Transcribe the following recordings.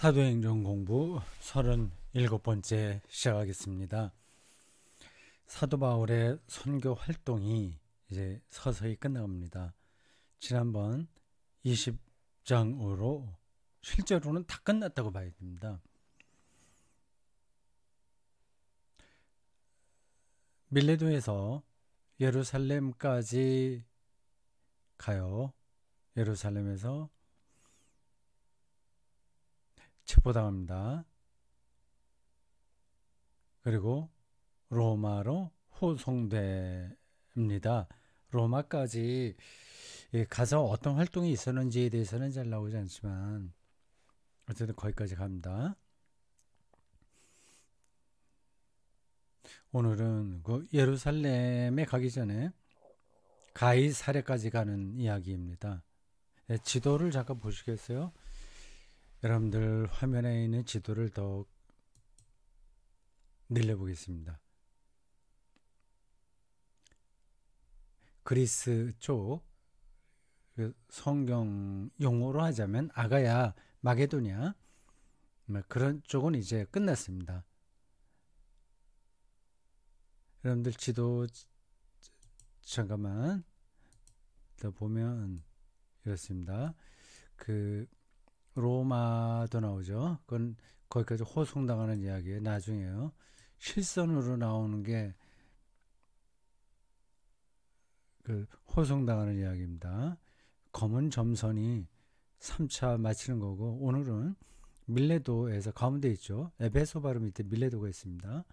사도행전 공부 37번째 시작하겠습니다. 사도 바울의 선교 활동이 이제 서서히 끝나갑니다. 지난번 20장으로 실제로는 다 끝났다고 봐야 됩니다. 밀레도에서 예루살렘까지 가요. 예루살렘에서 체포당합니다. 그리고 로마로 호송됩니다. 로마까지 가서 어떤 활동이 있었는지에 대해서는 잘 나오지 않지만 어쨌든 거기까지 갑니다. 오늘은 그 예루살렘에 가기 전에 가이사랴까지 가는 이야기입니다. 지도를 잠깐 보시겠어요? 여러분들 화면에 있는 지도를 더 늘려보겠습니다. 그리스 쪽 성경 용어로 하자면 아가야, 마게도냐 그런 쪽은 이제 끝났습니다. 여러분들 지도 잠깐만 더 보면 이렇습니다. 그 로마도 나오죠. 그건 거기까지 호송당하는 이야기예요. 나중에요. 실선으로 나오는 게 그 호송당하는 이야기입니다. 검은 점선이 3차 마치는 거고, 오늘은 밀레도에서 가운데 있죠. 에베소 바로 밑에 밀레도가 있습니다.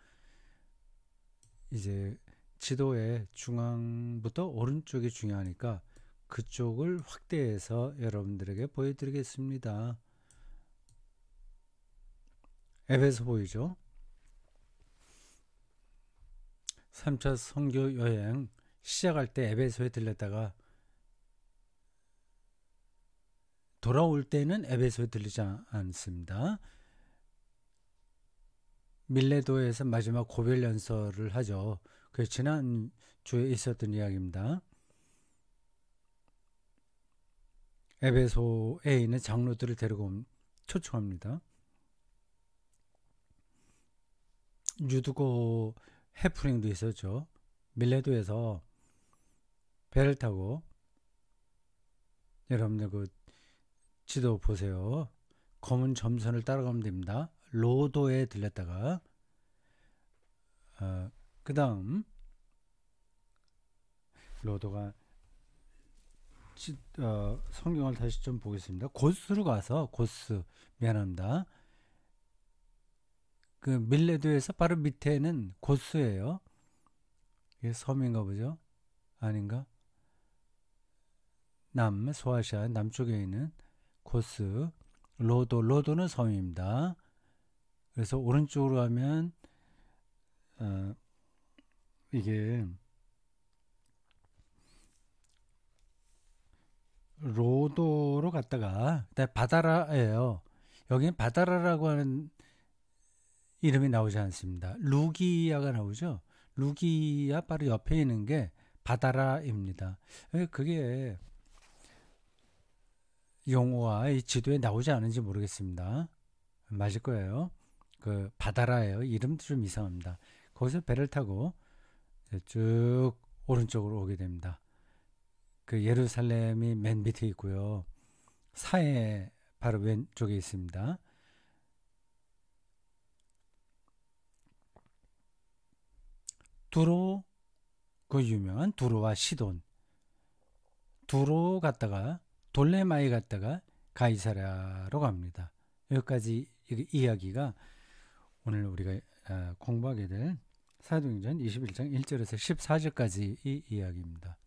이제 지도의 중앙부터 오른쪽이 중요하니까 그쪽을 확대해서 여러분들에게 보여드리겠습니다. 에베소 보이죠? 3차 선교 여행 시작할 때 에베소에 들렸다가 돌아올 때는 에베소에 들리지 않습니다. 밀레도에서 마지막 고별 연설을 하죠. 그 지난 주에 있었던 이야기입니다. 에베소에 있는 장로들을 데리고 초청합니다. 유두고 해프닝도 있었죠. 밀레도에서 배를 타고, 여러분들 그 지도 보세요. 검은 점선을 따라가면 됩니다. 로도에 들렸다가 그 다음 로도가 성경을 다시 좀 보겠습니다. 고스로 가서 미안합니다. 그 밀레도에서 바로 밑에는 고스예요. 이게 섬인가 보죠? 아닌가? 소아시아 남쪽에 있는 고스, 로도는 섬입니다. 그래서 오른쪽으로 가면 이게 로도로 갔다가 바다라예요. 여기는 바다라라고 하는 이름이 나오지 않습니다. 루기아가 나오죠. 루기아 바로 옆에 있는 게 바다라입니다. 그게 용어와 이 지도에 나오지 않은지 모르겠습니다. 맞을 거예요. 그 바다라예요. 이름도 좀 이상합니다. 거기서 배를 타고 쭉 오른쪽으로 오게 됩니다. 그 예루살렘이 맨 밑에 있고요. 사해 바로 왼쪽에 있습니다. 두로, 그 유명한 두로와 시돈. 두로 갔다가 돌레마이 갔다가 가이사랴로 갑니다. 여기까지 이야기가 오늘 우리가 공부하게 될 사도행전 21장 1절에서 14절까지 이 이야기입니다.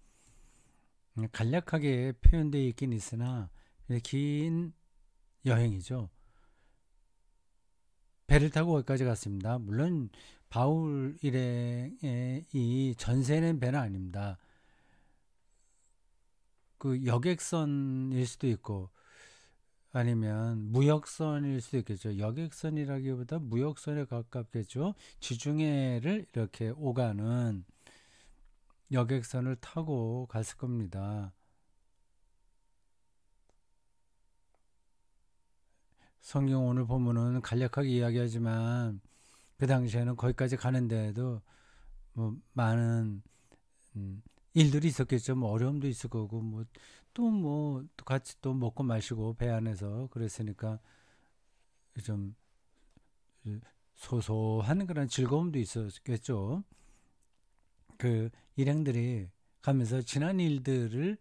간략하게 표현되어 있긴 있으나 긴 여행이죠. 배를 타고 거기까지 갔습니다. 물론 바울 일행의 이 전세는 배는 아닙니다. 그 여객선일 수도 있고 아니면 무역선일 수도 있겠죠. 여객선이라기보다 무역선에 가깝겠죠. 지중해를 이렇게 오가는 여객선을 타고 갔을 겁니다. 성경 오늘 보면은 간략하게 이야기하지만 그 당시에는 거기까지 가는데도 뭐 많은 일들이 있었겠죠. 뭐 어려움도 있을 거고 뭐 또 같이 또 먹고 마시고 배 안에서 그랬으니까 좀 소소한 그런 즐거움도 있었겠죠. 그 일행들이 가면서 지난 일들을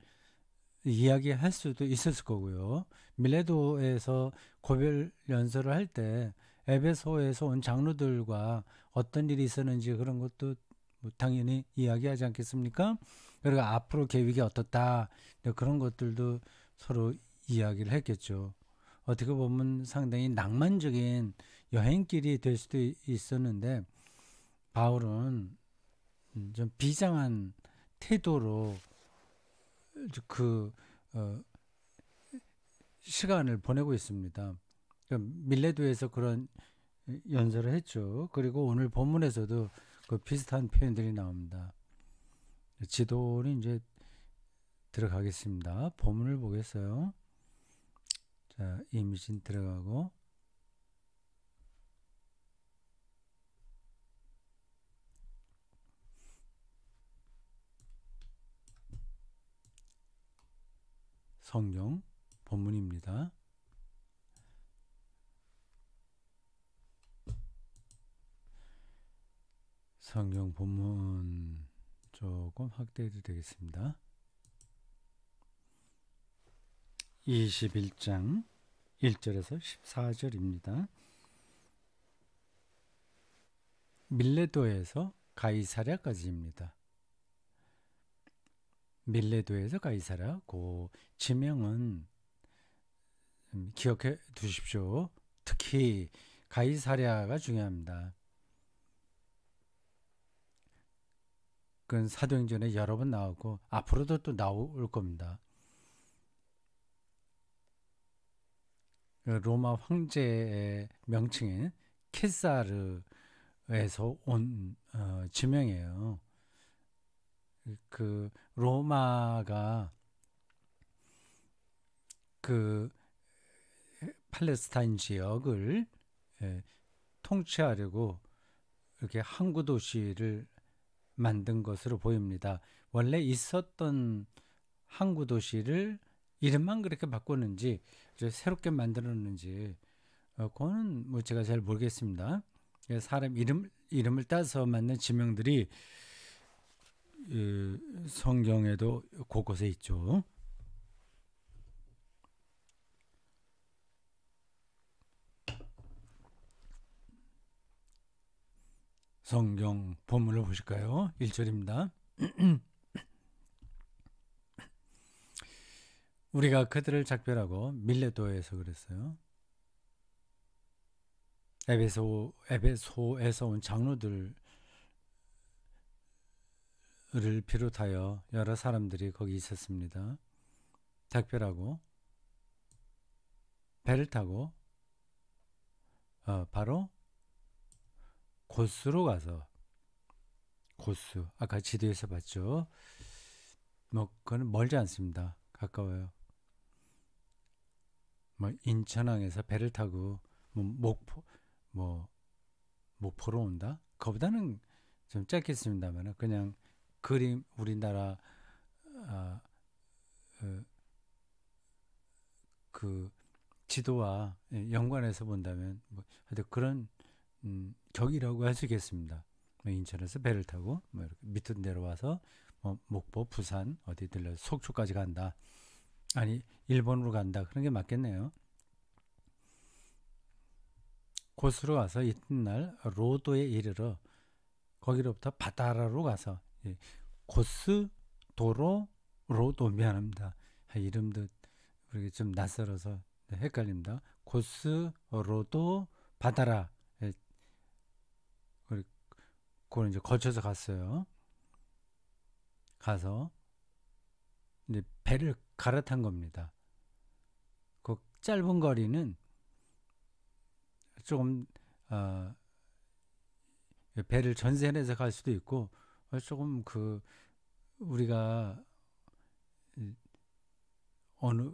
이야기할 수도 있었을 거고요. 밀레도에서 고별 연설을 할 때 에베소에서 온 장로들과 어떤 일이 있었는지 그런 것도 뭐 당연히 이야기하지 않겠습니까? 그리고 앞으로 계획이 어떻다 그런 것들도 서로 이야기를 했겠죠. 어떻게 보면 상당히 낭만적인 여행길이 될 수도 있었는데 바울은 좀 비장한 태도로 그 어, 시간을 보내고 있습니다. 밀레도에서 그런 연설을 했죠. 그리고 오늘 본문에서도 그 비슷한 표현들이 나옵니다. 지도는 이제 들어가겠습니다. 본문을 보겠어요. 자, 이미진 들어가고 성경 본문입니다. 성경 본문 조금 확대해도 되겠습니다. 21장 1절에서 14절입니다. 밀레도에서 가이사랴까지입니다. 밀레도에서 가이사랴, 그 지명은 기억해 두십시오. 특히 가이사랴가 중요합니다. 그건 사도행전에 여러 번 나오고 앞으로도 또 나올 겁니다. 로마 황제의 명칭인 케사르에서 온 지명이에요. 그 로마가 그 팔레스타인 지역을 통치하려고 이렇게 항구 도시를 만든 것으로 보입니다. 원래 있었던 항구 도시를 이름만 그렇게 바꿨는지 새롭게 만들었는지 그거는 뭐 제가 잘 모르겠습니다. 사람 이름을 따서 만든 지명들이 성경에도 곳곳에 있죠. 성경 본문을 보실까요? 1절입니다. 우리가 그들을 작별하고 밀레도에서 그랬어요. 에베소에서 온 장로들을 비롯하여 여러 사람들이 거기 있었습니다. 작별하고 배를 타고 바로 고스로 가서 고스 아까 지도에서 봤죠. 뭐 그건 멀지 않습니다. 가까워요. 뭐 인천항에서 배를 타고 목포로 온다. 그보다는 좀 짧겠습니다만 그냥 그림 우리나라 그 지도와 연관해서 본다면 뭐 하여튼 그런 격이라고 할 수 있겠습니다. 인천에서 배를 타고 뭐 이렇게 밑으로 내려와서 목포, 부산 어디 들려 속초까지 간다. 아니 일본으로 간다. 그런 게 맞겠네요. 고스로 가서 이튿날 로도에 이르러 거기로부터 바다라로 가서 고스 도로 로도 미안합니다. 이름도 우리 좀 낯설어서 헷갈립니다. 고스 로도 바다라 그걸 이제 거쳐서 갔어요. 가서 이제 배를 갈아탄 겁니다. 그 짧은 거리는 조금 배를 전세해서 갈 수도 있고 조금 그 우리가 어느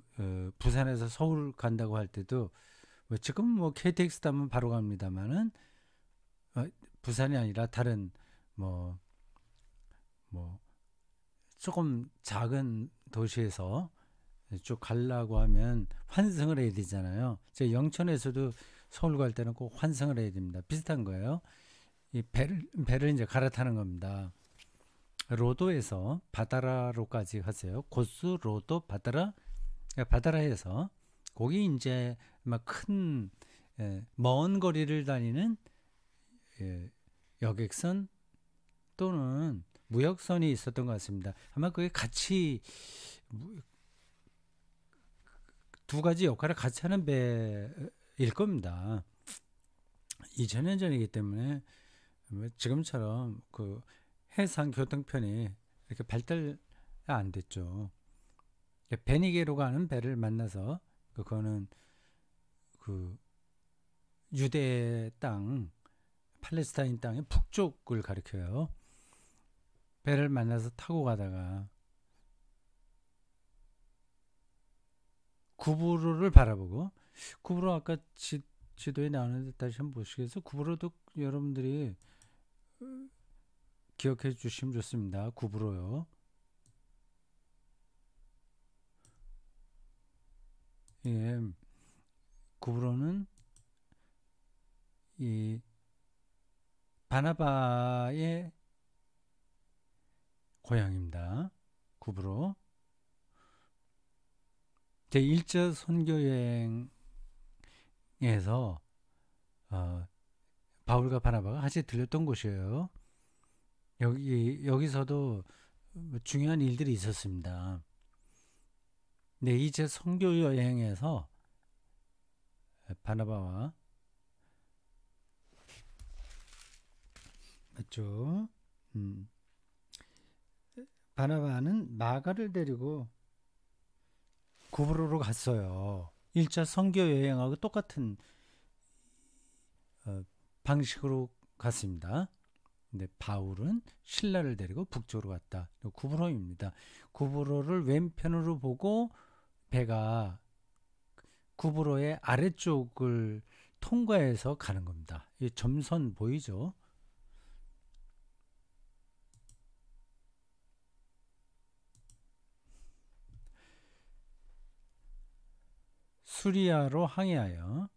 부산에서 서울 간다고 할 때도 뭐 지금 뭐 KTX 타면 바로 갑니다만은 부산이 아니라 다른 뭐 뭐 조금 작은 도시에서 쭉 가려고 하면 환승을 해야 되잖아요. 제 영천에서도 서울 갈 때는 꼭 환승을 해야 됩니다. 비슷한 거예요. 이 배를 이제 갈아타는 겁니다. 로도에서 바다라로까지 갔어요. 고수 로도 바다라 바다라에서 거기 이제 막 큰 먼 거리를 다니는 여객선 또는 무역선이 있었던 것 같습니다. 아마 그게 같이 두 가지 역할을 같이 하는 배일 겁니다. 2000년 전이기 때문에 지금처럼 그 해상 교통편이 이렇게 발달 안 됐죠. 베니게로 가는 배를 만나서 그거는 그 유대 땅, 팔레스타인 땅의 북쪽을 가리켜요. 배를 만나서 타고 가다가 구브로를 바라보고 구브로 아까 지도에 나오는데 다시 한번 보시겠어요? 구브로도 여러분들이 기억해 주시면 좋습니다. 구브로요. 예, 구브로는 이 바나바의 고향입니다. 구브로. 제 1차 선교여행에서 바울과 바나바가 같이 들렸던 곳이에요. 여기서도 중요한 일들이 있었습니다. 네, 2차 선교여행에서 바나바와 맞죠? 바나바는 마가를 데리고 구브로로 갔어요. 1차 선교 여행하고 똑같은 방식으로 갔습니다. 근데 바울은 신라를 데리고 북쪽으로 갔다. 구브로입니다. 구브로를 왼편으로 보고 배가 구브로의 아래쪽을 통과해서 가는 겁니다. 이 점선 보이죠? 수리아로 항해하여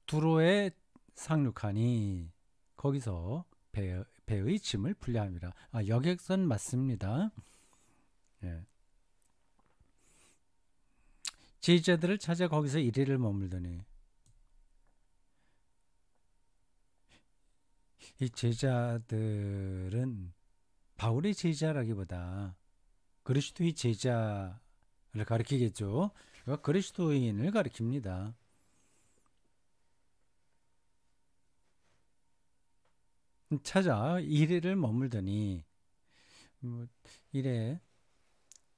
두로에 상륙하니 거기서 배의 짐을 풀려합니다. 여객선 맞습니다. 예. 제자들을 찾아 거기서 이리를 머물더니 이 제자들은 바울의 제자라기보다 그리스도의 제자를 가리키겠죠. 그리스도인을 가리킵니다. 찾아 이래를 머물더니 이래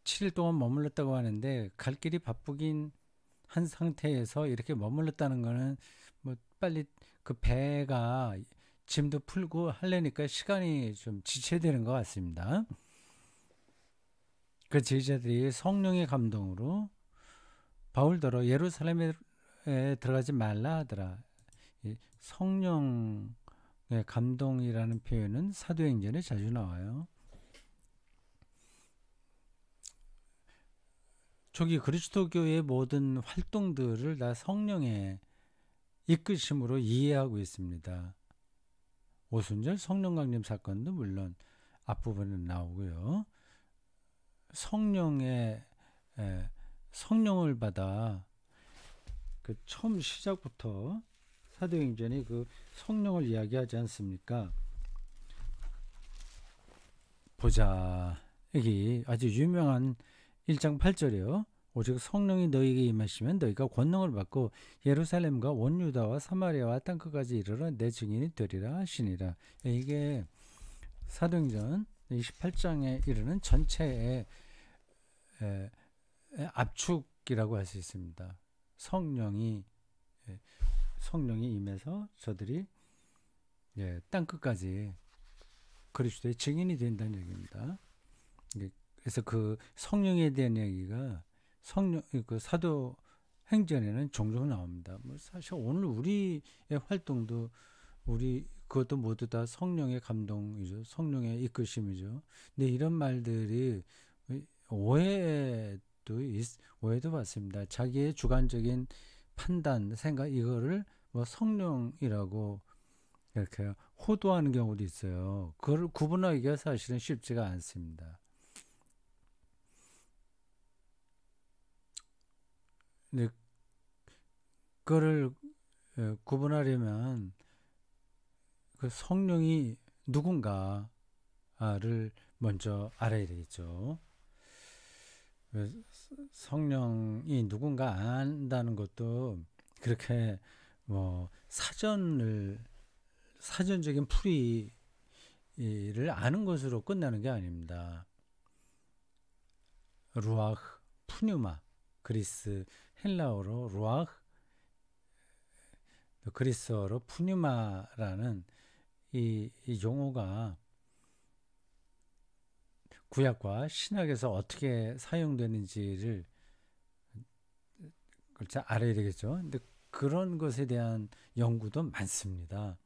7일 동안 머물렀다고 하는데 갈 길이 바쁘긴 한 상태에서 이렇게 머물렀다는 거는 뭐 빨리 그 배가 짐도 풀고 하려니까 시간이 좀 지체되는 것 같습니다. 그 제자들이 성령의 감동으로 바울더러 예루살렘에 들어가지 말라 하더라. 성령의 감동이라는 표현은 사도행전에 자주 나와요. 초기 그리스도교의 모든 활동들을 다 성령의 이끄심으로 이해하고 있습니다. 오순절 성령 강림 사건도 물론 앞부분에 나오고요. 성령을 받아 그 처음 시작부터 사도행전이 그 성령을 이야기하지 않습니까? 보자. 여기 아주 유명한 1장 8절이요. 오직 성령이 너희에게 임하시면 너희가 권능을 받고 예루살렘과 온 유다와 사마리아와 땅끝까지 이르러 내 증인이 되리라 하시니라. 이게 사도행전 28장에 이르는 전체의 압축이라고 할 수 있습니다. 성령이 임해서 저들이 땅끝까지 그리스도의 증인이 된다는 얘기입니다. 그래서 그 성령에 대한 이야기가 성령 그 사도 행전에는 종종 나옵니다. 뭐 사실 오늘 우리의 활동도 우리 그것도 모두 다 성령의 감동이죠. 성령의 이끄심이죠. 근데 이런 말들이 오해도 받습니다. 자기의 주관적인 판단, 생각 이거를 뭐 성령이라고 이렇게 호도하는 경우도 있어요. 그걸 구분하기가 사실은 쉽지가 않습니다. 근데 그거를 구분하려면 그 성령이 누군가를 먼저 알아야 되겠죠. 성령이 누군가 안다는 것도 그렇게 뭐 사전적인 풀이를 아는 것으로 끝나는 게 아닙니다. 루아흐, 푸뉴마, 그리스 헬라어로 루아흐, 그리스어로 푸뉴마라는 이 용어가 구약과 신약에서 어떻게 사용되는지를 잘 알아야 되겠죠. 근데 그런 것에 대한 연구도 많습니다.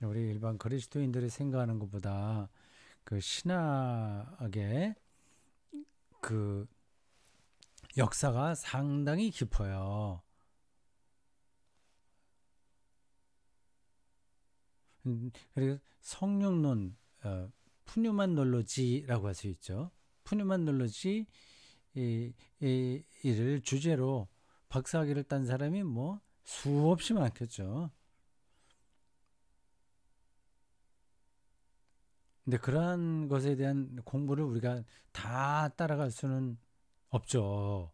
우리 일반 그리스도인들이 생각하는 것보다 그 신학의 그 역사가 상당히 깊어요. 그리고 성령론, 푸뉴만놀로지라고 할 수 있죠. 푸뉴만놀로지 이를 주제로 박사학위를 딴 사람이 뭐 수없이 많겠죠. 근데 그러한 것에 대한 공부를 우리가 다 따라갈 수는 없죠.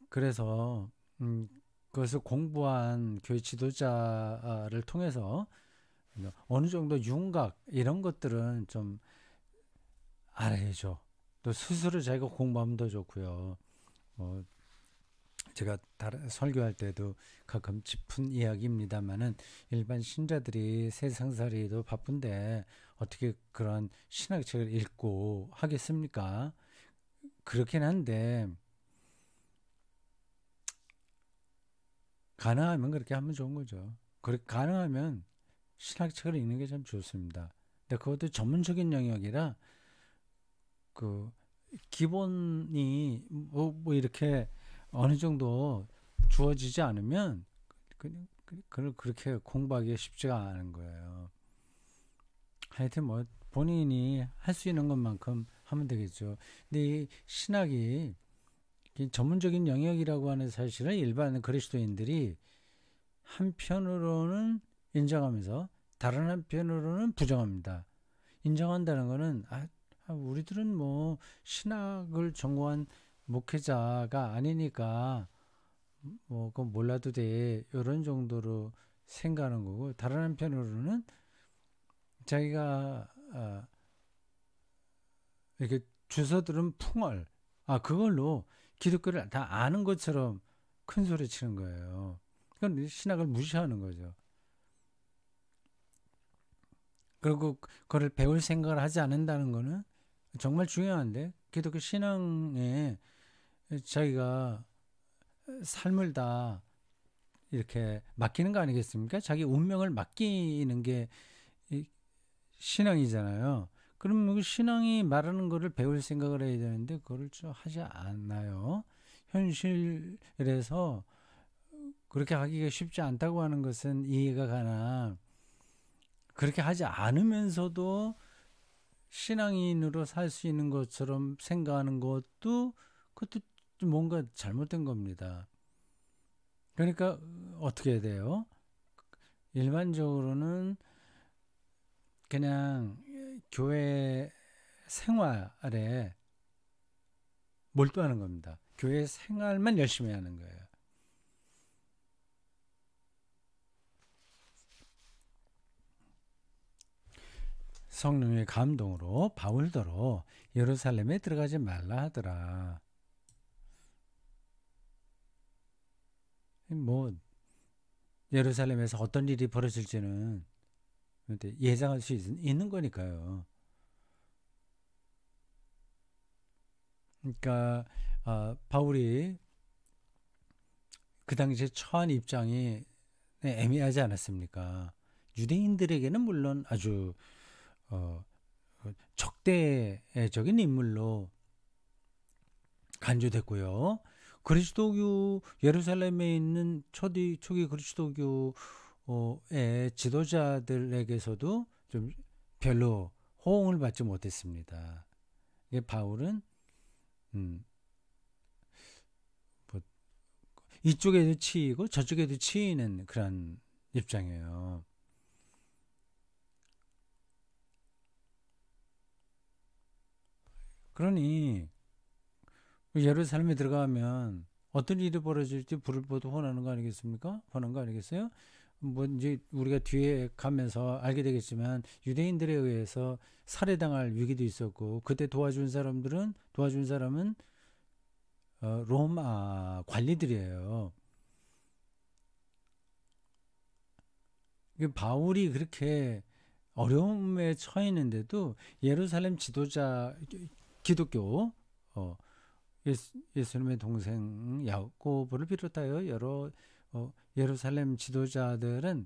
그래서 그것을 공부한 교회 지도자를 통해서 어느 정도 윤곽 이런 것들은 좀 알아야죠. 또 스스로 자기가 공부하면 더 좋고요. 제가 설교할 때도 가끔 짚은 이야기입니다만은 일반 신자들이 세상살이도 바쁜데 어떻게 그런 신학책을 읽고 하겠습니까? 그렇긴 한데 가능하면 그렇게 하면 좋은 거죠. 가능하면 신학책을 읽는 게 참 좋습니다. 근데 그것도 전문적인 영역이라 그 기본이 뭐 이렇게 어느 정도 주어지지 않으면 그걸 그렇게 공부하기 쉽지가 않은 거예요. 하여튼 뭐 본인이 할 수 있는 것만큼 하면 되겠죠. 근데 이 신학이 전문적인 영역이라고 하는 사실을 일반 그리스도인들이 한편으로는 인정하면서 다른 한편으로는 부정합니다. 인정한다는 것은 우리들은 뭐 신학을 전공한 목회자가 아니니까 뭐 그건 몰라도 돼 이런 정도로 생각하는 거고, 다른 한편으로는 자기가 이렇게 주워들은 풍월 그걸로 기독교를 다 아는 것처럼 큰 소리 치는 거예요. 그건 신학을 무시하는 거죠. 그리고 그걸 배울 생각을 하지 않는다는 거는 정말 중요한데, 기독교 신앙에 자기가 삶을 다 이렇게 맡기는 거 아니겠습니까? 자기 운명을 맡기는 게 신앙이잖아요. 그럼 신앙이 말하는 거를 배울 생각을 해야 되는데 그걸 좀 하지 않나요? 현실에서 그렇게 하기가 쉽지 않다고 하는 것은 이해가 가나, 그렇게 하지 않으면서도 신앙인으로 살 수 있는 것처럼 생각하는 것도 그것도 뭔가 잘못된 겁니다. 그러니까 어떻게 해야 돼요? 일반적으로는 그냥 교회 생활에 몰두하는 겁니다. 교회 생활만 열심히 하는 거예요. 성령의 감동으로 바울더러 예루살렘에 들어가지 말라 하더라. 뭐 예루살렘에서 어떤 일이 벌어질지는 예상할 수 있는 거니까요. 그러니까 바울이 그 당시에 처한 입장이 애매하지 않았습니까? 유대인들에게는 물론 아주 어, 적대적인 인물로 간주됐고요. 그리스도교 예루살렘에 있는 초기 그리스도교의 지도자들에게서도 좀 별로 호응을 받지 못했습니다. 이게 바울은 음, 뭐 이쪽에도 치이고 저쪽에도 치이는 그런 입장이에요. 그러니 예루살렘에 들어가면 어떤 일이 벌어질지 불을 보듯 훤하는 거 아니겠습니까? 훤한 거 아니겠어요? 뭐 이제 우리가 뒤에 가면서 알게 되겠지만 유대인들에 의해서 살해당할 위기도 있었고 그때 도와준 사람은 로마 관리들이에요. 바울이 그렇게 어려움에 처했는데도 예루살렘 지도자 기독교 어, 예수님의 동생 야고보를 비롯하여 여러 예루살렘 지도자들은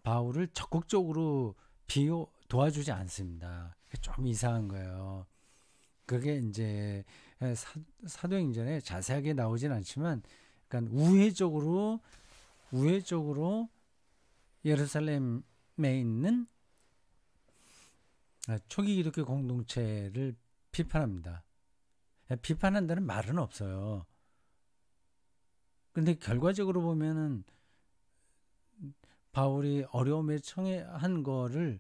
바울을 적극적으로 도와주지 않습니다. 좀 이상한 거예요. 그게 이제 사도행전에 자세하게 나오진 않지만, 약간 우회적으로 예루살렘에 있는 초기 기독교 공동체를 비판합니다. 비판한다는 말은 없어요. 근데 결과적으로 보면은 바울이 어려움에 처한 거를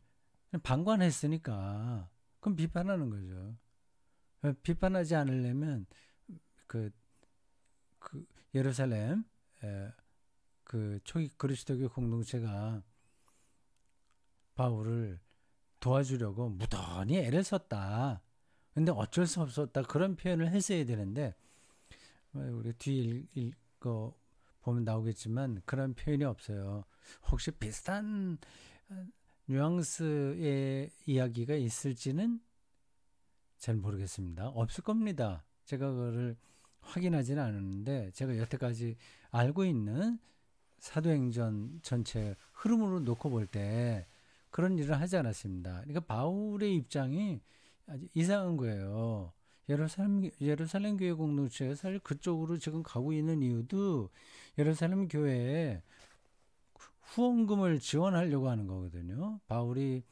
방관했으니까 그럼 비판하는 거죠. 비판하지 않으려면 그, 그 예루살렘 그 초기 그리스도교 공동체가 바울을 도와주려고 무던히 애를 썼다. 근데 어쩔 수 없었다. 그런 표현을 했어야 되는데 우리 뒤에 읽어 보면 나오겠지만 그런 표현이 없어요. 혹시 비슷한 뉘앙스의 이야기가 있을지는 잘 모르겠습니다. 없을 겁니다. 제가 그거를 확인하지는 않았는데 제가 여태까지 알고 있는 사도행전 전체 흐름으로 놓고 볼 때 그런 일을 하지 않았습니다. 그러니까 바울의 입장이 아주 이상한 거예요. 예루살렘 교회 공동체가 사실 그쪽으로 지금 가고 있는 이유도 예루살렘 교회에 후원금을 지원하려고 하는 거거든요. 바울이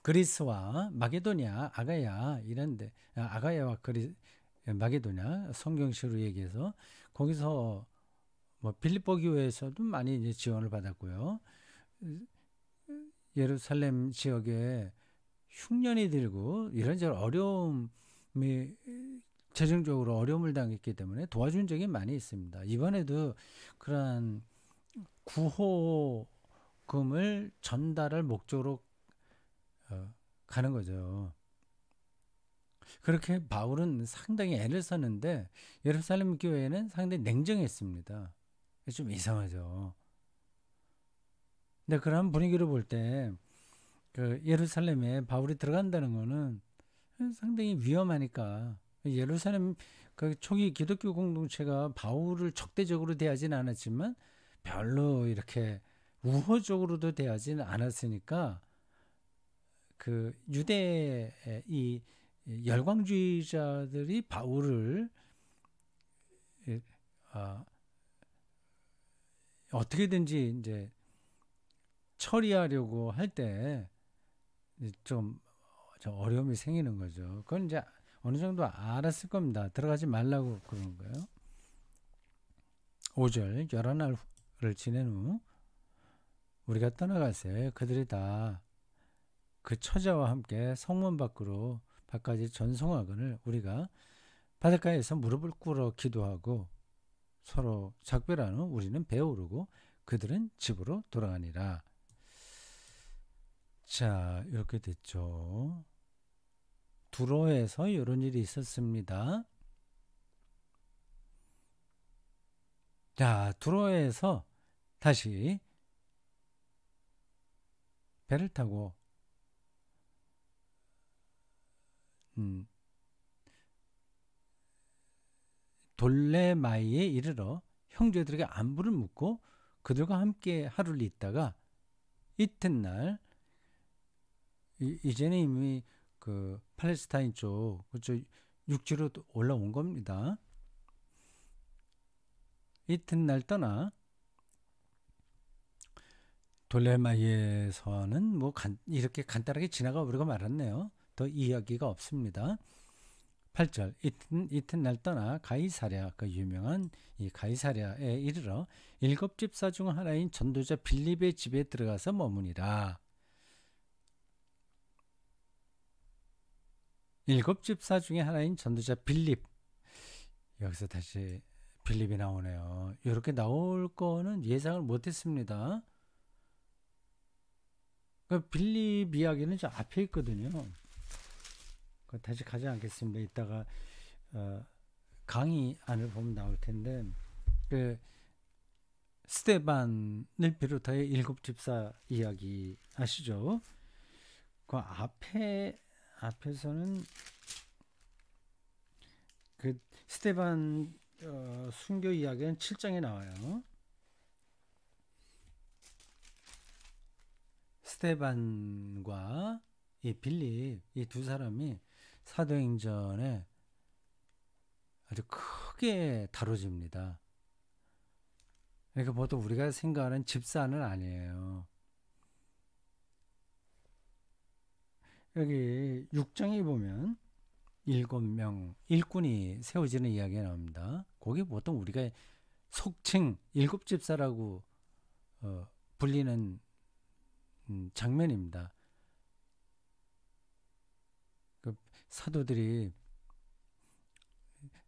그리스와 마게도냐, 아가야 이런데 아가야와 마게도냐 성경식으로 얘기해서 거기서 뭐 빌립보 교회에서도 많이 이제 지원을 받았고요. 예루살렘 지역에 흉년이 들고 이런저런 어려움이 재정적으로 어려움을 당했기 때문에 도와준 적이 많이 있습니다. 이번에도 그러한 구호금을 전달할 목적으로 가는 거죠. 그렇게 바울은 상당히 애를 썼는데 예루살렘 교회는 상당히 냉정했습니다. 좀 이상하죠. 근데 그런 분위기로 볼 때 그 예루살렘에 바울이 들어간다는 거는 상당히 위험하니까 예루살렘 그 초기 기독교 공동체가 바울을 적대적으로 대하지는 않았지만 별로 이렇게 우호적으로도 대하지는 않았으니까 그 유대 이 열광주의자들이 바울을 어떻게든지 이제 처리하려고 할 때 좀 어려움이 생기는 거죠. 그건 이제 어느 정도 알았을 겁니다. 들어가지 말라고 그러는 거예요. 5절 여러 날을 지낸 후 우리가 떠나가세 그들이 다 그 처자와 함께 성문 밖까지 전송하거늘 우리가 바닷가에서 무릎을 꿇어 기도하고 서로 작별한 후 우리는 배에 오르고 그들은 집으로 돌아가니라. 자, 이렇게 됐죠. 두로에서 이런 일이 있었습니다. 자, 두로에서 다시 배를 타고 돌레마이에 이르러 형제들에게 안부를 묻고 그들과 함께 하루를 있다가 이튿날 이제는 이미 그 팔레스타인 쪽 그쪽 육지로 올라온 겁니다. 이튿날 떠나 돌레마이에서는 뭐 이렇게 간단하게 지나가 버리고 말았네요. 더 이야기가 없습니다. 8절 이튿날 떠나 가이사랴 그 유명한 이 가이사랴에 이르러 7집사 중 하나인 전도자 빌립의 집에 들어가서 머무니라. 7집사 중에 하나인 전도자 빌립. 여기서 다시 빌립이 나오네요. 이렇게 나올 거는 예상을 못했습니다. 그 빌립 이야기는 저 앞에 있거든요. 다시 가지 않겠습니다. 이따가 강의 안을 보면 나올 텐데 그 스데반을 비롯하여 7집사 이야기 아시죠? 그 앞에서는 그 스데반 순교 이야기는 7장에 나와요. 스데반과 이 빌립 이 두 사람이 사도행전에 아주 크게 다뤄집니다. 그러니까 보통 우리가 생각하는 집사는 아니에요. 여기 6장에 보면 7명 일꾼이 세워지는 이야기가 나옵니다. 거기 보통 우리가 속칭 7집사라고 불리는 장면입니다. 그 사도들이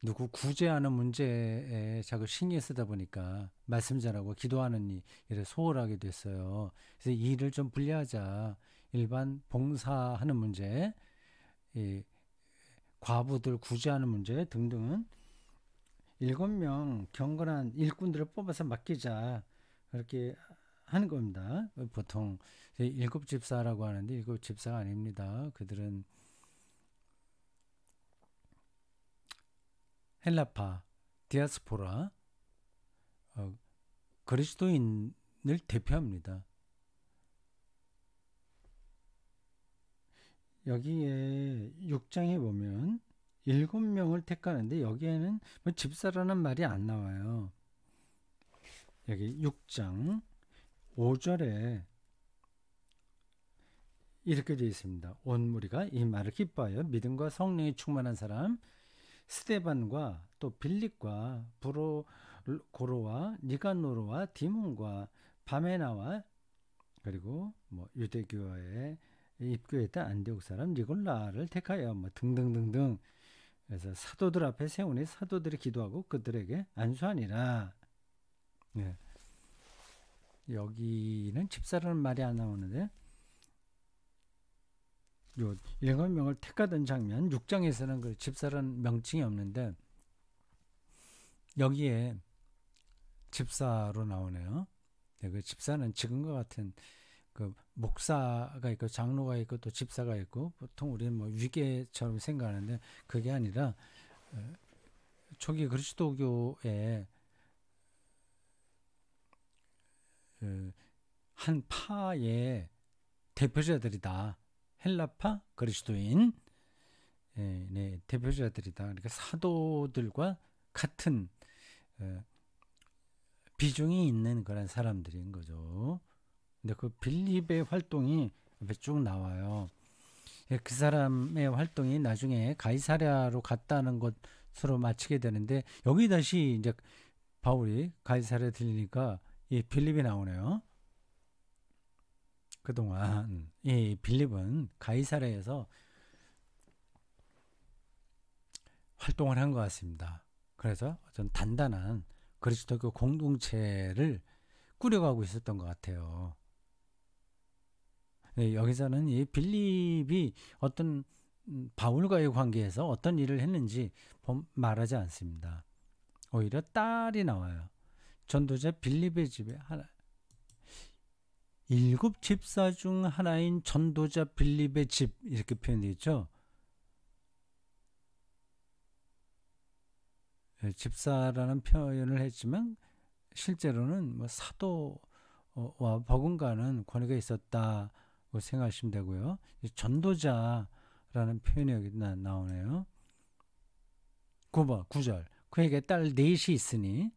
누구 구제하는 문제에 자꾸 신경 쓰다 보니까 말씀 잘하고 기도하는 일에 소홀하게 됐어요. 그래서 이 일을 좀 분리하자. 일반 봉사하는 문제, 이 과부들 구제하는 문제 등등은 7명 경건한 일꾼들을 뽑아서 맡기자. 그렇게 하는 겁니다. 보통 7집사라고 하는데 7집사가 아닙니다. 그들은 헬라파, 디아스포라, 그리스도인을 대표합니다. 여기에 6장에 보면 7명을 택하는데 여기에는 뭐 집사라는 말이 안 나와요. 여기 6장 5절에 이렇게 되어 있습니다. 온 무리가 이 말을 기뻐하여 믿음과 성령이 충만한 사람 스데반과 또 빌립과 브로고로와 니가노르와 디몬과 바메나와 그리고 뭐 유대교회에 입교했던 안디옥 사람 니골라를 택하여 뭐 등등등등. 그래서 사도들 앞에 세우니 사도들이 기도하고 그들에게 안수하니라. 네. 여기는 집사라는 말이 안 나오는데 요 7명을 택하던 장면 6장에서는 그 집사라는 명칭이 없는데 여기에 집사로 나오네요. 네, 그 집사는 지금과 같은 그 목사가 있고 장로가 있고 또 집사가 있고 보통 우리는 뭐 위계처럼 생각하는데 그게 아니라 초기 그리스도교의 한 파의 대표자들이다. 헬라파 그리스도인 네, 대표자들이다. 그러니까 사도들과 같은 비중이 있는 그런 사람들인 거죠. 근데 그 빌립의 활동이 옆에 쭉 나와요. 그 사람의 활동이 나중에 가이사랴로 갔다는 것으로 마치게 되는데 여기 다시 이제 바울이 가이사랴에 들리니까 이 빌립이 나오네요. 그동안 이 빌립은 가이사랴에서 활동을 한 것 같습니다. 그래서 좀 단단한 그리스도교 공동체를 꾸려가고 있었던 것 같아요. 네, 여기서는 이 빌립이 어떤 바울과의 관계에서 어떤 일을 했는지 말하지 않습니다. 오히려 딸이 나와요. 전도자 빌립의 집에 7집사 중 하나인 전도자 빌립의 집 이렇게 표현되어 있죠. 집사라는 표현을 했지만 실제로는 뭐 사도와 버금가는 권위가 있었다고 생각하시면 되고요. 전도자라는 표현이 여기 나오네요. 9번, 9절. 그에게 딸 넷이 있으니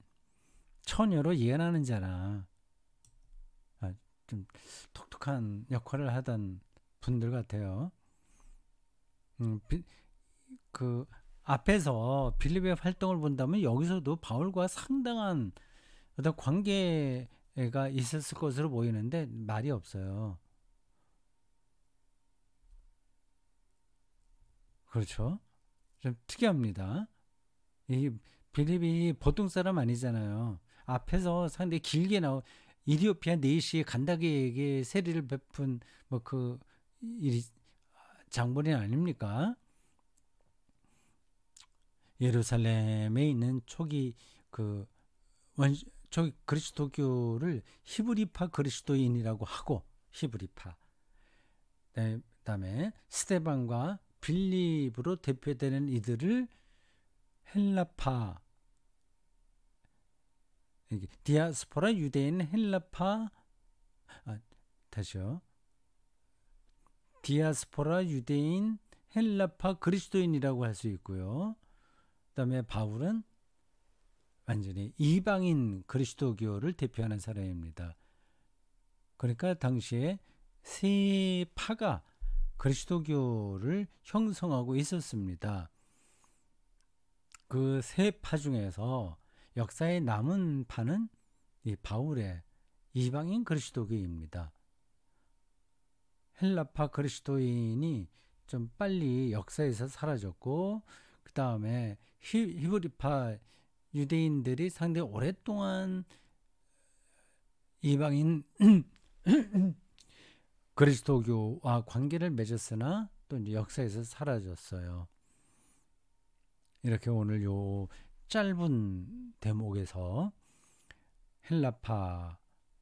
처녀로 예언하는 자라. 좀 독특한 역할을 하던 분들 같아요. 그 앞에서 빌립의 활동을 본다면 여기서도 바울과 상당한 어떤 관계가 있었을 것으로 보이는데 말이 없어요. 그렇죠? 좀 특이합니다. 이 빌립이 보통 사람 아니잖아요. 앞에서 상당히 길게 이디오피아 네시의 간다게에게 세리를 베푼 뭐 그 장본인 아닙니까? 예루살렘에 있는 초기 초기 그리스도교를 히브리파 그리스도인이라고 하고 히브리파. 그다음에 스데반과 빌립으로 대표되는 이들을 헬라파, 디아스포라 유대인 헬라파, 다시요. 디아스포라 유대인 헬라파 그리스도인이라고 할 수 있고요. 그다음에 바울은 완전히 이방인 그리스도교를 대표하는 사람입니다. 그러니까 당시에 세 파가 그리스도교를 형성하고 있었습니다. 그 세 파 중에서 역사에 남은 파는 이 바울의 이방인 그리스도교입니다. 헬라파 그리스도인이 좀 빨리 역사에서 사라졌고 그 다음에 히브리파 유대인들이 상당히 오랫동안 이방인 그리스도교와 관계를 맺었으나 또 이제 역사에서 사라졌어요. 이렇게 오늘 요 짧은 대목에서 헬라파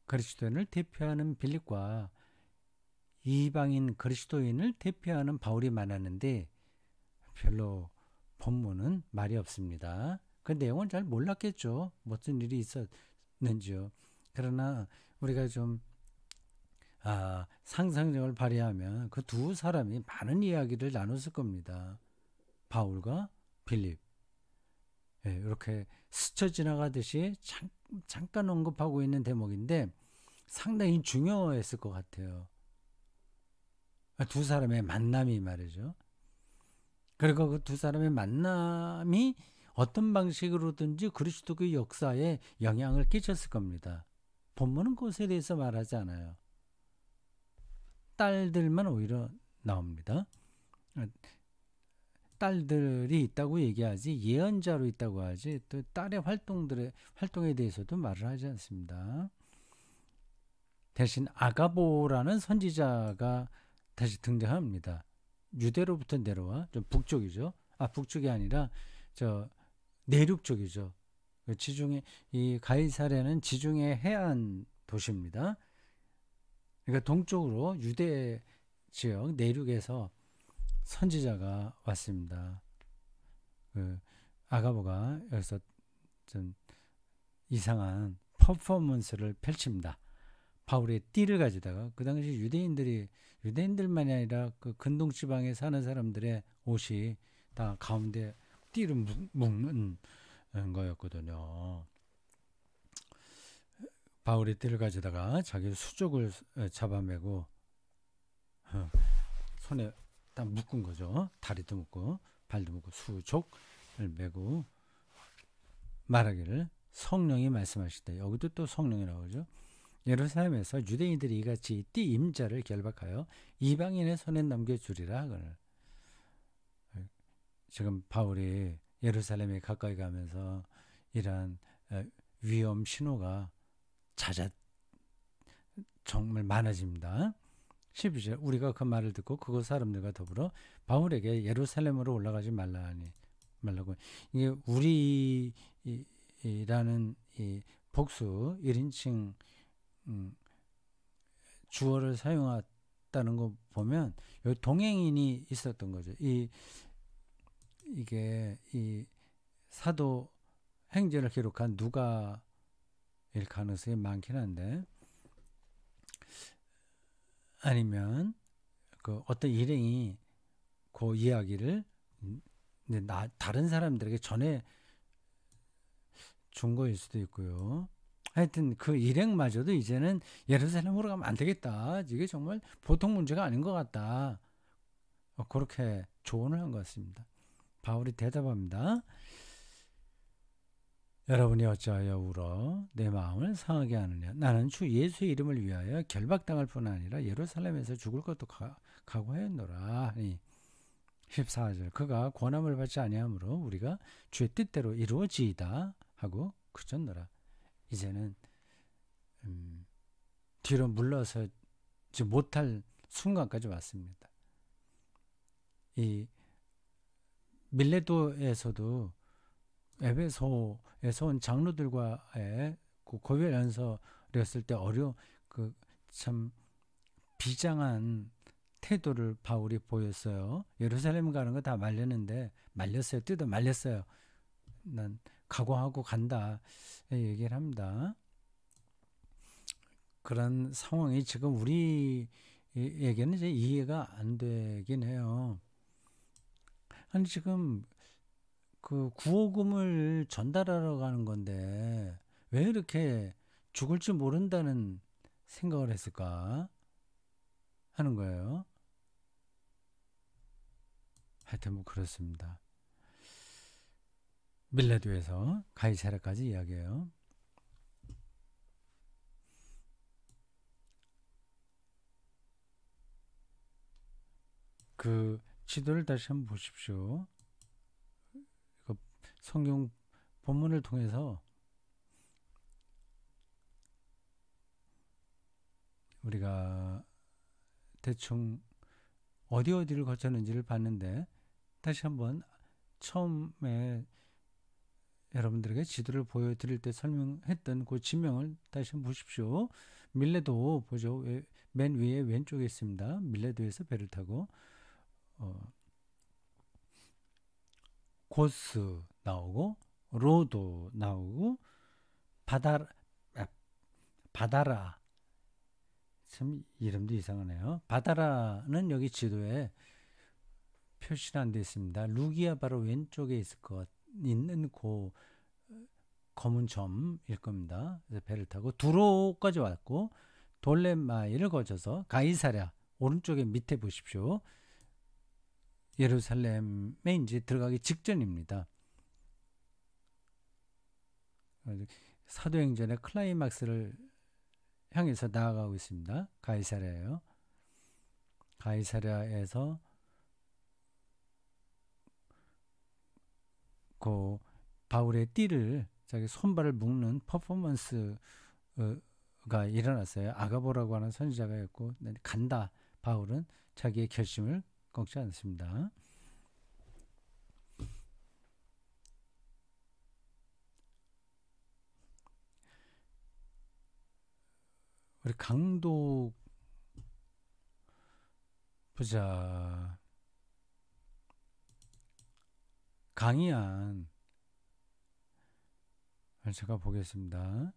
그리스도인을 대표하는 빌립과 이방인 그리스도인을 대표하는 바울이 만났는데 별로 본문은 말이 없습니다. 그 내용은 잘 몰랐겠죠. 무슨 일이 있었는지요. 그러나 우리가 좀 상상력을 발휘하면 그 두 사람이 많은 이야기를 나눴을 겁니다. 바울과 빌립. 이렇게 스쳐 지나가듯이 잠깐 언급하고 있는 대목인데 상당히 중요했을 것 같아요. 두 사람의 만남이 말이죠. 그리고 그 두 사람의 만남이 어떤 방식으로든지 그리스도의 역사에 영향을 끼쳤을 겁니다. 본문은 그것에 대해서 말하지 않아요. 딸들만 오히려 나옵니다. 딸들이 있다고 얘기하지 예언자로 있다고 하지 또 딸의 활동에 대해서도 말을 하지 않습니다. 대신 아가보라는 선지자가 다시 등장합니다. 유대로부터 내려와 좀 북쪽이죠. 북쪽이 아니라 저 내륙 쪽이죠. 지중해 이 가이사랴는 지중해 해안 도시입니다. 그러니까 동쪽으로 유대 지역 내륙에서 선지자가 왔습니다. 아가보가 여기서 좀 이상한 퍼포먼스를 펼칩니다. 바울의 띠를 가지다가 그 당시 유대인들만이 아니라 그 근동 지방에 사는 사람들의 옷이 다 가운데 띠를 묶는 거였거든요. 바울의 띠를 가지다가 자기 수족을 잡아매고 손에 딱 묶은 거죠. 다리도 묶고 발도 묶고 수족을 메고 말하기를 성령이 말씀하시되 여기도 또 성령이 나오죠. 예루살렘에서 유대인들이 이같이 띠 임자를 결박하여 이방인의 손에 넘겨주리라. 지금 바울이 예루살렘에 가까이 가면서 이러한 위험 신호가 정말 많아집니다. 12절 우리가 그 말을 듣고 그곳 사람들과 더불어 바울에게 예루살렘으로 올라가지 말라고 이게 우리라는 이 복수 1인칭 주어를 사용했다는 거 보면 여기 동행인이 있었던 거죠. 이게 이 사도 행전을 기록한 누가일 가능성이 많긴 한데, 아니면 그 어떤 일행이 그 이야기를 이제 다른 사람들에게 전해 준 거일 수도 있고요. 하여튼 그 일행마저도 이제는 예루살렘으로 가면 안 되겠다. 이게 정말 보통 문제가 아닌 것 같다. 그렇게 조언을 한 것 같습니다. 바울이 대답합니다. 여러분이 어찌하여 울어 내 마음을 상하게 하느냐. 나는 주 예수의 이름을 위하여 결박당할 뿐 아니라 예루살렘에서 죽을 것도 각오하였노라 하니 14절 그가 권함을 받지 아니하므로 우리가 주의 뜻대로 이루어지이다 하고 그쳤노라. 이제는 뒤로 물러서지 못할 순간까지 왔습니다. 이 밀레도에서도 에베소에서 온 장로들과의 그 고별 연설이었을 때 참 비장한 태도를 바울이 보였어요. 예루살렘 가는 거 다 말렸어요. 뜯어 말렸어요. 난 각오하고 간다 얘기를 합니다. 그런 상황이 지금 우리에게는 이제 이해가 안 되긴 해요. 아니 지금 그 구호금을 전달하러 가는 건데 왜 이렇게 죽을지 모른다는 생각을 했을까 하는 거예요. 하여튼 뭐 그렇습니다. 밀레도에서 가이사랴까지 이야기해요. 그 지도를 다시 한번 보십시오. 성경 본문을 통해서 우리가 대충 어디를 거쳤는지를 봤는데 다시 한번 처음에 여러분들에게 지도를 보여드릴 때 설명했던 그 지명을 다시 한번 보십시오. 밀레도 보죠. 맨 위에 왼쪽에 있습니다. 밀레도에서 배를 타고 고스 나오고 로도 나오고 바다라 참 이름도 이상하네요. 바다라는 여기 지도에 표시는 안 되어 있습니다. 루기아 바로 왼쪽에 있는 그 검은 점일 겁니다. 그래서 배를 타고 두로까지 왔고 돌레마이를 거쳐서 가이사랴 오른쪽에 밑에 보십시오. 예루살렘에 이제 들어가기 직전입니다. 사도행전의 클라이막스를 향해서 나아가고 있습니다. 가이사랴예요. 가이사랴에서 그 바울의 띠를 자기 손발을 묶는 퍼포먼스가 일어났어요. 아가보라고 하는 선지자가 있고 간다. 바울은 자기의 결심을 꺾지 않습니다. 우리 강도 보자. 강의안 제가 보겠습니다.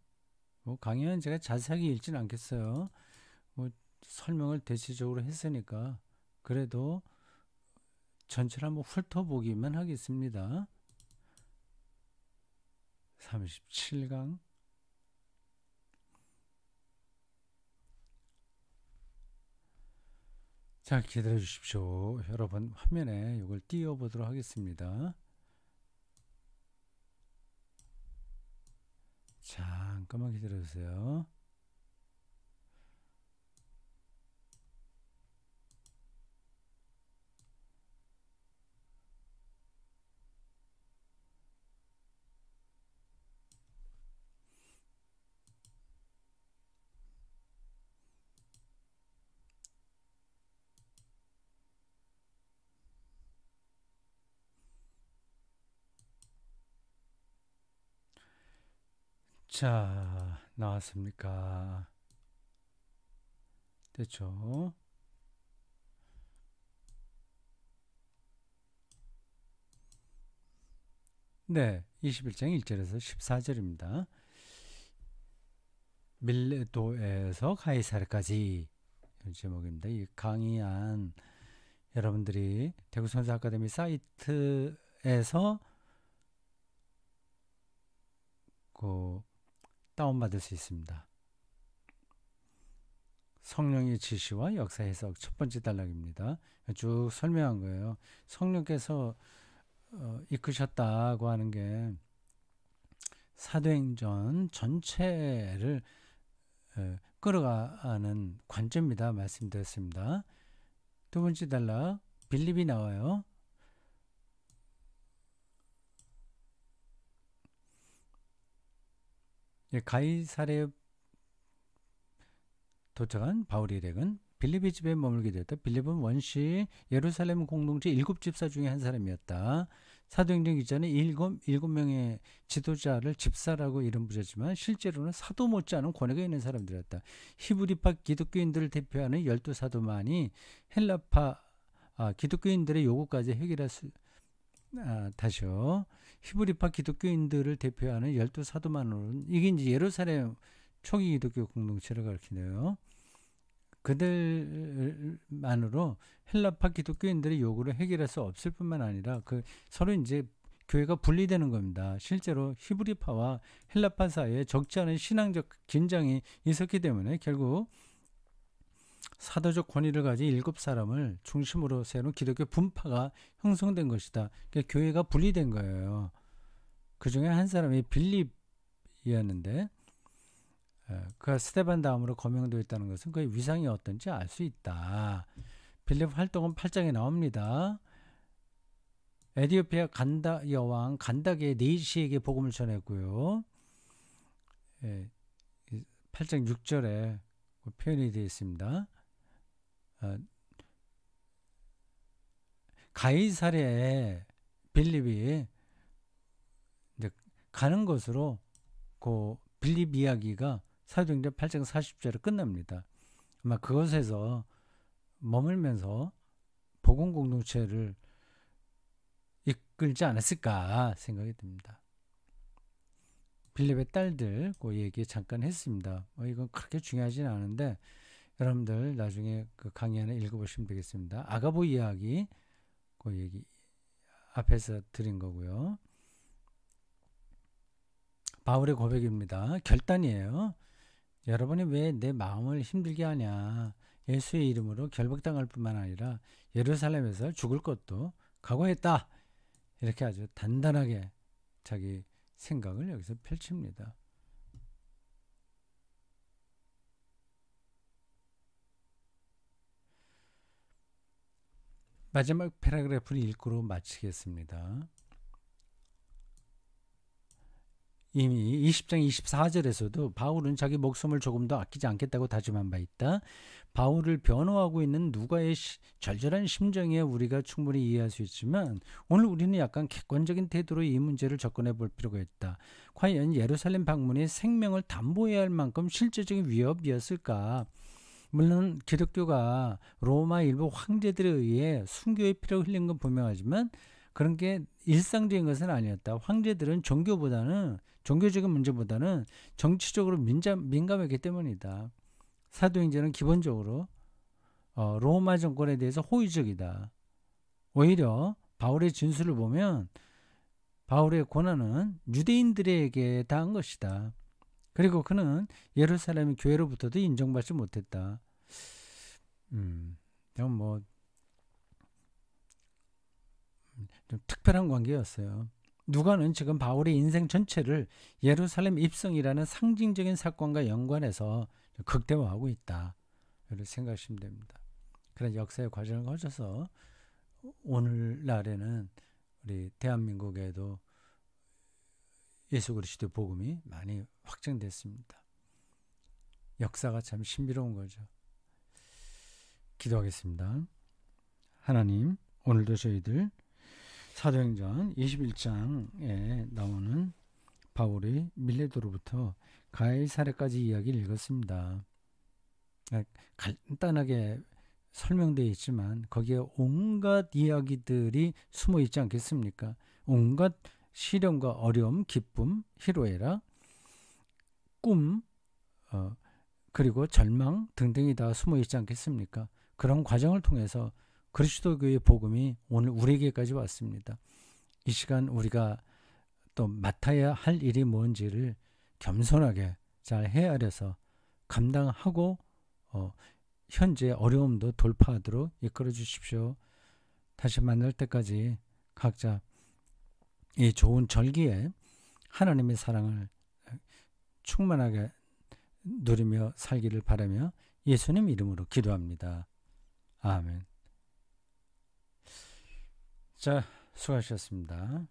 강의안 제가 자세하게 읽지는 않겠어요. 설명을 대체적으로 했으니까 그래도 전체를 한번 훑어보기만 하겠습니다. 37강 자, 기다려 주십시오. 여러분 화면에 이걸 띄워보도록 하겠습니다. 잠깐만 기다려 주세요. 자, 나왔습니까? 됐죠? 네, 21장 1절에서 14절입니다. 밀레도에서 가이사르까지 제목입니다. 이 강의한 여러분들이 대구 선수 아카데미 사이트에서 다운받을 수 있습니다. 성령의 지시와 역사 해석 첫 번째 단락입니다. 쭉 설명한 거예요. 성령께서 이끄셨다고 하는 게 사도행전 전체를 끌어가는 관점이다 말씀드렸습니다. 두 번째 단락 빌립이 나와요. 가이사랴에 도착한 바울 일행은 빌립의 집에 머물게 되었다. 빌립은 원시 예루살렘 공동체 7집사 중에 한 사람이었다. 사도행전 기자는 일곱 명의 지도자를 집사라고 이름 붙였지만 실제로는 사도 못지않은 권위가 있는 사람들이었다. 히브리파 기독교인들을 대표하는 12사도만이 헬라파 기독교인들의 요구까지 해결할 수 다시요. 히브리파 기독교인들을 대표하는 12사도만으로는 이게 이제 예루살렘 초기 기독교 공동체를 가리키네요. 그들만으로 헬라파 기독교인들의 요구를 해결할 수 없을 뿐만 아니라 서로 이제 교회가 분리되는 겁니다. 실제로 히브리파와 헬라파 사이에 적지 않은 신앙적 긴장이 있었기 때문에 결국 사도적 권위를 가진 7사람을 중심으로 세운 기독교 분파가 형성된 것이다. 그러니까 교회가 분리된 거예요. 그 중에 한 사람이 빌립이었는데 그가 스데반 다음으로 거명되어 있다는 것은 그의 위상이 어떤지 알 수 있다. 빌립 활동은 8장에 나옵니다. 에티오피아 여왕 간다게 네이시에게 복음을 전했고요. 8장 6절에 표현이 되어 있습니다. 가이사랴에 빌립이 이제 가는 것으로 빌립 이야기가 사도행전 8장 40절에 끝납니다. 아마 그것에서 머물면서 복음 공동체를 이끌지 않았을까 생각이 듭니다. 빌립의 딸들 그 얘기 잠깐 했습니다. 이건 그렇게 중요하지는 않은데 여러분들 나중에 그 강의 하나 읽어보시면 되겠습니다. 아가보 이야기 그 얘기 앞에서 드린 거고요. 바울의 고백입니다. 결단이에요. 여러분이 왜 내 마음을 힘들게 하냐. 예수의 이름으로 결박당할 뿐만 아니라 예루살렘에서 죽을 것도 각오했다. 이렇게 아주 단단하게 자기 생각을 여기서 펼칩니다. 마지막 패러그래프를 읽고로 마치겠습니다. 이미 20장 24절에서도 바울은 자기 목숨을 조금도 아끼지 않겠다고 다짐한 바 있다. 바울을 변호하고 있는 누가의 절절한 심정에 우리가 충분히 이해할 수 있지만 오늘 우리는 약간 객관적인 태도로 이 문제를 접근해 볼 필요가 있다. 과연 예루살렘 방문이 생명을 담보해야 할 만큼 실제적인 위협이었을까? 물론 기독교가 로마 일부 황제들에 의해 순교의 피를 흘린 건 분명하지만 그런 게 일상적인 것은 아니었다. 황제들은 종교적인 문제보다는 정치적으로 민감했기 때문이다. 사도행전은 기본적으로 로마 정권에 대해서 호의적이다. 오히려 바울의 진술을 보면 바울의 고난은 유대인들에게 당한 것이다. 그리고 그는 예루살렘 교회로부터도 인정받지 못했다. 좀 특별한 관계였어요. 누가는 지금 바울의 인생 전체를 예루살렘 입성이라는 상징적인 사건과 연관해서 극대화하고 있다. 이렇게 생각하시면 됩니다. 그런 역사의 과정을 거쳐서 오늘날에는 우리 대한민국에도 예수 그리스도 복음이 많이 확정됐습니다. 역사가 참 신비로운 거죠. 기도하겠습니다. 하나님, 오늘도 저희들 사도행전 21장에 나오는 바울이 밀레도로부터 가이사랴까지 이야기를 읽었습니다. 간단하게 설명되어 있지만 거기에 온갖 이야기들이 숨어 있지 않겠습니까? 온갖 시련과 어려움, 기쁨, 희로애락, 꿈, 그리고 절망 등등이 다 숨어 있지 않겠습니까? 그런 과정을 통해서 그리스도교의 복음이 오늘 우리에게까지 왔습니다. 이 시간 우리가 또 맡아야 할 일이 뭔지를 겸손하게 잘 헤아려서 감당하고 현재 어려움도 돌파하도록 이끌어 주십시오. 다시 만날 때까지 각자 이 좋은 절기에 하나님의 사랑을 충만하게 누리며 살기를 바라며 예수님 이름으로 기도합니다. 아멘. 자, 수고하셨습니다.